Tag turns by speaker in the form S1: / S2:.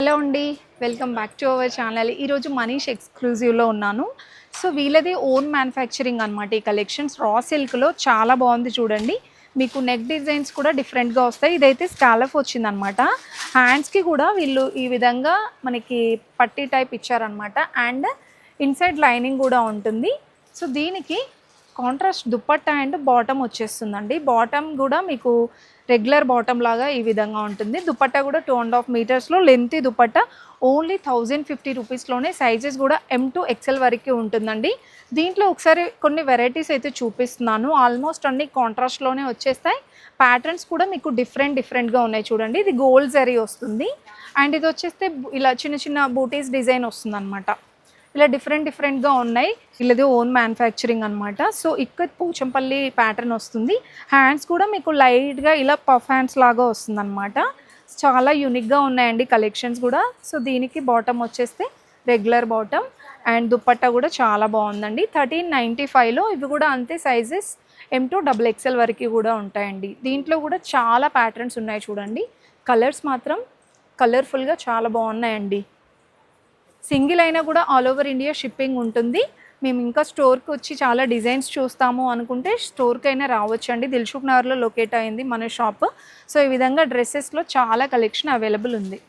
S1: Hello అండి, welcome back to our channel. ఈరోజు మనీష్ ఎక్స్క్లూజివ్లో ఉన్నాను. సో వీళ్ళది ఓన్ మ్యానుఫ్యాక్చరింగ్ అనమాట. ఈ కలెక్షన్స్ రా సిల్క్లో చాలా బాగుంది చూడండి. మీకు నెక్ డిజైన్స్ కూడా డిఫరెంట్గా వస్తాయి. ఇదైతే స్కాలఫ్ వచ్చిందనమాట. హ్యాండ్స్కి కూడా వీళ్ళు ఈ విధంగా మనకి పట్టీ టైప్ ఇచ్చారనమాట. అండ్ ఇన్సైడ్ లైనింగ్ కూడా ఉంటుంది. సో దీనికి కాంట్రాస్ట్ దుప్పట్టా అండ్ బాటమ్ వచ్చేస్తుందండి. బాటమ్ కూడా మీకు రెగ్యులర్ బాటమ్ లాగా ఈ విధంగా ఉంటుంది. దుపట్టా కూడా 2.5 మీటర్స్లో లెంతీ దుపట్టా. ఓన్లీ 1050 రూపీస్లోనే. సైజెస్ కూడా M to XL వరకు ఉంటుందండి. దీంట్లో ఒకసారి కొన్ని వెరైటీస్ అయితే చూపిస్తున్నాను. ఆల్మోస్ట్ అన్ని కాంట్రాస్ట్లోనే వచ్చేస్తాయి. ప్యాటర్న్స్ కూడా మీకు డిఫరెంట్గా ఉన్నాయి చూడండి. ఇది గోల్డ్ జరీ వస్తుంది. అండ్ ఇది వచ్చేస్తే ఇలా చిన్న చిన్న బూటీస్ డిజైన్ వస్తుంది అనమాట. ఇలా డిఫరెంట్గా ఉన్నాయి. వీళ్ళది ఓన్ మ్యానుఫ్యాక్చరింగ్ అనమాట. సో ఇక్కడ పోచంపల్లి ప్యాటర్న్ వస్తుంది. హ్యాండ్స్ కూడా మీకు లైట్గా ఇలా పఫ్ హ్యాండ్స్ లాగా వస్తుంది అనమాట. చాలా యూనిక్గా ఉన్నాయండి కలెక్షన్స్ కూడా. సో దీనికి బాటమ్ వచ్చేస్తే రెగ్యులర్ బాటమ్ అండ్ దుప్పట్టా కూడా చాలా బాగుందండి. 1395లో ఇవి కూడా అంతే సైజెస్ M to XXL వరకు కూడా ఉంటాయండి. దీంట్లో కూడా చాలా ప్యాటర్న్స్ ఉన్నాయి చూడండి. కలర్స్ మాత్రం కలర్ఫుల్గా చాలా బాగున్నాయండి. సింగిల్ అయినా కూడా ఆల్ ఓవర్ ఇండియా షిప్పింగ్ ఉంటుంది. మేము ఇంకా స్టోర్కి వచ్చి చాలా డిజైన్స్ చూస్తాము అనుకుంటే స్టోర్కి అయినా రావచ్చండి. దిల్సుఖ్ నగర్లో లొకేట్ అయింది మన షాప్. సో ఈ విధంగా డ్రెస్సెస్లో చాలా కలెక్షన్ అవైలబుల్ ఉంది.